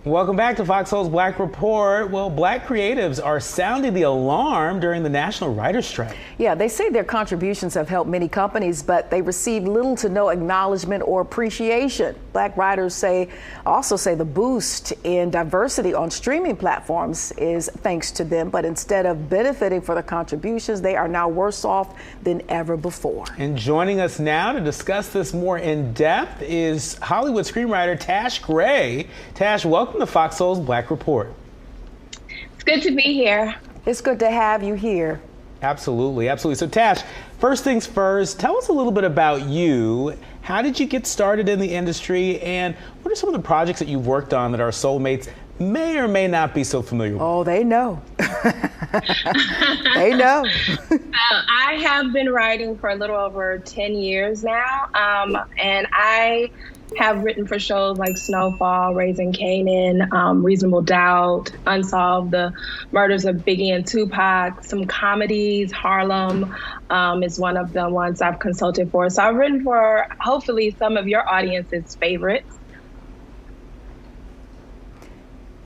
Welcome back to FOXSOUL's Black Report. Well, Black creatives are sounding the alarm during the National Writers' Strike. Yeah, they say their contributions have helped many companies, but they receive little to no acknowledgement or appreciation. Black writers also say the boost in diversity on streaming platforms is thanks to them, but instead of benefiting for the contributions, they are now worse off than ever before. And joining us now to discuss this more in depth is Hollywood screenwriter Tash Gray. Tash, welcome to FOXSOUL's Black Report. It's good to be here. It's good to have you here. Absolutely, absolutely. So Tash, first things first, tell us a little bit about you. How did you get started in the industry, and what are some of the projects that you've worked on that our soulmates may or may not be so familiar with? Oh, they know. They know. I have been writing for a little over 10 years now, and I have written for shows like Snowfall, Raising Kanan, Reasonable Doubt, Unsolved, The Murders of Biggie and Tupac, some comedies. Harlem is one of the ones I've consulted for. So I've written for hopefully some of your audience's favorites.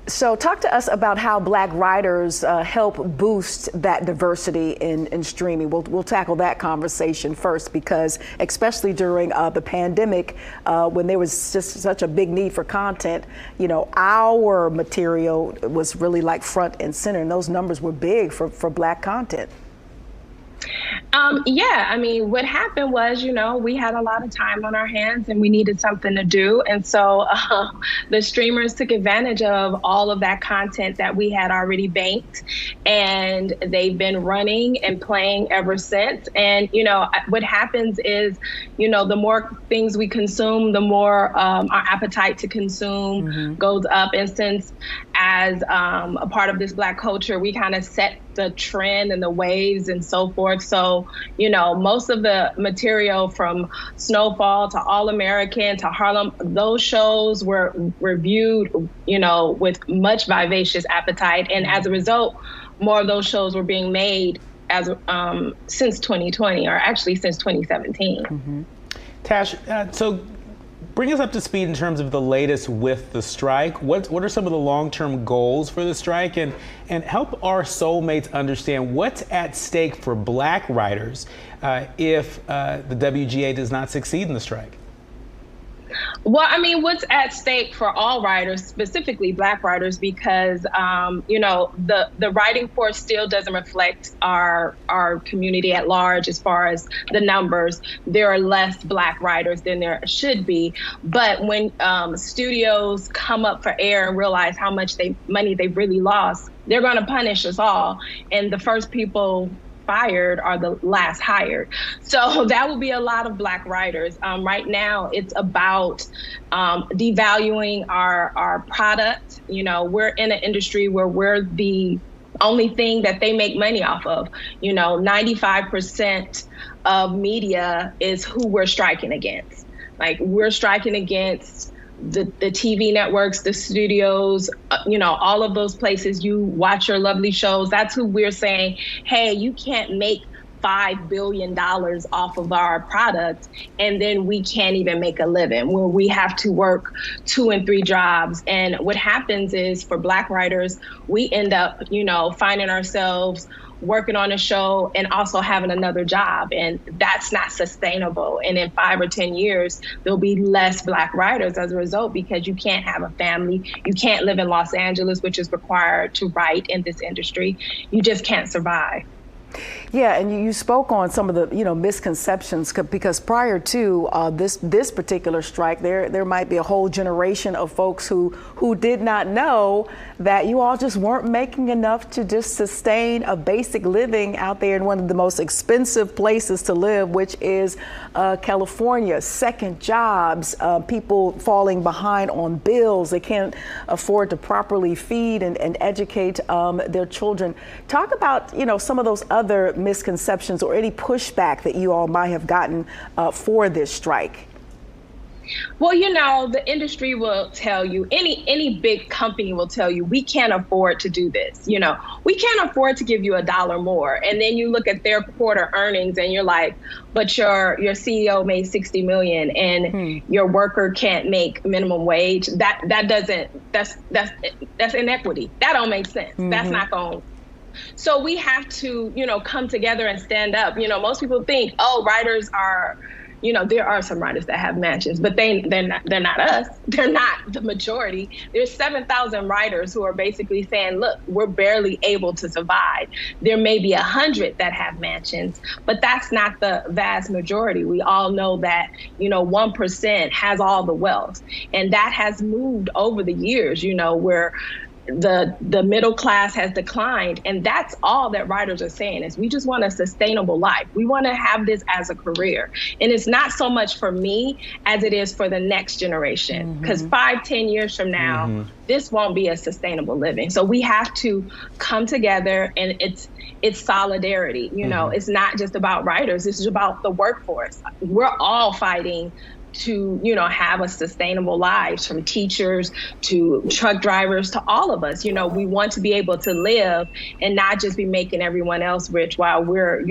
So talk to us about how Black writers help boost that diversity in streaming. We'll tackle that conversation first, because especially during the pandemic, when there was just such a big need for content, you know, our material was really like front and center, and those numbers were big for Black content. Yeah, I mean, what happened was, you know, we had a lot of time on our hands and we needed something to do. And so the streamers took advantage of all of that content that we had already banked, and they've been running and playing ever since. And, you know, what happens is, you know, the more things we consume, the more our appetite to consume goes up. And since as a part of this Black culture, we kind of set the trend and the waves and so forth. So, you know, most of the material from Snowfall to All American to Harlem, those shows were reviewed, you know, with much vivacious appetite. And as a result, more of those shows were being made as since 2020, or actually since 2017. Tash, so bring us up to speed in terms of the latest with the strike. What are some of the long-term goals for the strike, and help our soulmates understand what's at stake for Black writers if the WGA does not succeed in the strike? Well, I mean, what's at stake for all writers, specifically Black writers, because, you know, the writing force still doesn't reflect our community at large as far as the numbers. There are less Black writers than there should be. But when studios come up for air and realize how much money they've really lost, they're going to punish us all. And the first people fired are the last hired. So that will be a lot of Black writers. Right now, it's about devaluing our product. You know, we're in an industry where we're the only thing that they make money off of. You know, 95% of media is who we're striking against. Like, we're striking against the TV networks, the studios, you know, all of those places you watch your lovely shows. That's who we're saying, hey, you can't make $5 billion off of our product, and then we can't even make a living, where we have to work 2 and 3 jobs. And what happens is, for Black writers, we end up, you know, finding ourselves working on a show and also having another job, and that's not sustainable. And in 5 or 10 years, there'll be less Black writers as a result, because you can't have a family, you can't live in Los Angeles, which is required to write in this industry. You just can't survive. Yeah, and you spoke on some of the, you know, misconceptions, because prior to this particular strike, there might be a whole generation of folks who did not know that you all just weren't making enough to just sustain a basic living out there in one of the most expensive places to live, which is California. Second jobs, people falling behind on bills. They can't afford to properly feed and educate their children. Talk about, you know, some of those other misconceptions or any pushback that you all might have gotten for this strike. Well, the industry will tell you, any big company will tell you, we can't afford to do this. We can't afford to give you $1 more. And then you look at their quarter earnings and you're like, but your CEO made $60 million and your worker can't make minimum wage. That's inequity. That don't make sense. That's not going. So we have to, come together and stand up. Most people think, oh, writers are, there are some writers that have mansions, but they're not us. They're not the majority. There's 7,000 writers who are basically saying, look, we're barely able to survive. There may be 100 that have mansions, but that's not the vast majority. We all know that, 1% has all the wealth. And that has moved over the years, where the middle class has declined. And that's all that writers are saying is we just want a sustainable life. We want to have this as a career. And it's not so much for me as it is for the next generation. Because 5-10 years from now, this won't be a sustainable living. So we have to come together, and it's solidarity. It's not just about writers. It's about the workforce. We're all fighting to, have a sustainable lives, from teachers to truck drivers to all of us. We want to be able to live and not just be making everyone else rich while we're,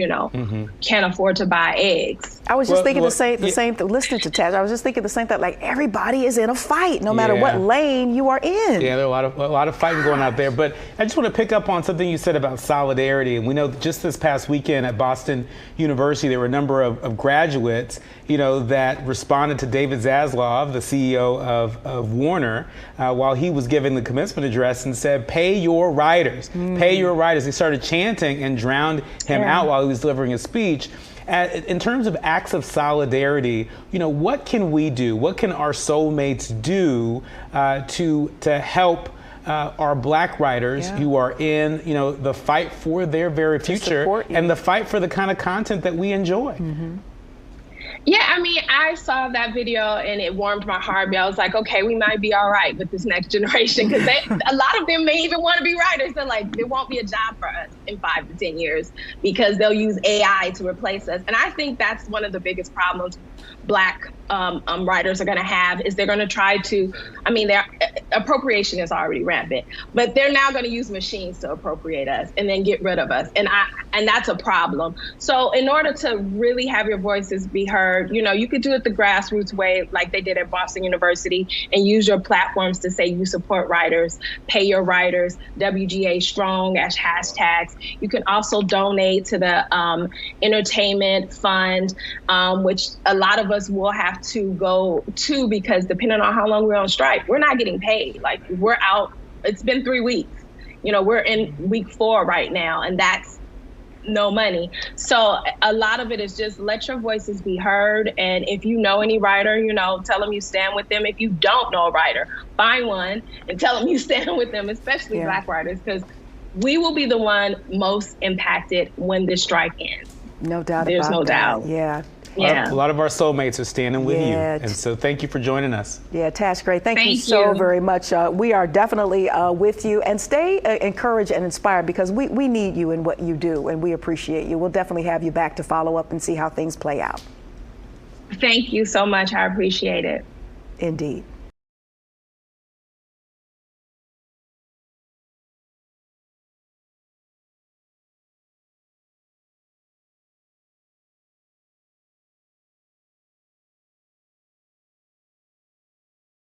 can't afford to buy eggs. I was just thinking the same thing, listening to Taj. I was just thinking the same thing, like everybody is in a fight, no matter what lane you are in. Yeah, there are a lot of fighting going out there. But I just want to pick up on something you said about solidarity. And we know just this past weekend at Boston University, there were a number of graduates, that responded to David Zaslav, the CEO of Warner, while he was giving the commencement address, and said, pay your writers, pay your writers. They started chanting and drowned him out while he was delivering his speech. In terms of acts of solidarity, what can we do? What can our soulmates do to help our Black writers who are in, the fight for their very future and the fight for the kind of content that we enjoy? Yeah, I saw that video and it warmed my heart. I was like, okay, we might be all right with this next generation, because a lot of them may even want to be writers. They're like, there won't be a job for us in 5 to 10 years because they'll use AI to replace us. And I think that's one of the biggest problems Black writers are going to have, is they're going to try to, their appropriation is already rampant, but they're now going to use machines to appropriate us and then get rid of us. And that's a problem. So in order to really have your voices be heard, you could do it the grassroots way, like they did at Boston University, and use your platforms to say you support writers, pay your writers, WGA strong as hashtags. You can also donate to the entertainment fund, which a lot of us will have to go to, because depending on how long we're on strike, we're not getting paid. Like, we're out. It's been 3 weeks. We're in week 4 right now, and that's no money. So a lot of it is just let your voices be heard. And if you know any writer, tell them you stand with them. If you don't know a writer, find one and tell them you stand with them, especially Black writers, because we will be the one most impacted when this strike ends. No doubt about that. There's no doubt. Yeah. A lot of our soulmates are standing with you. And so thank you for joining us. Yeah, Tash, great. Thank you so very much. We are definitely with you, and stay encouraged and inspired, because we need you in what you do, and we appreciate you. We'll definitely have you back to follow up and see how things play out. Thank you so much. I appreciate it. Indeed.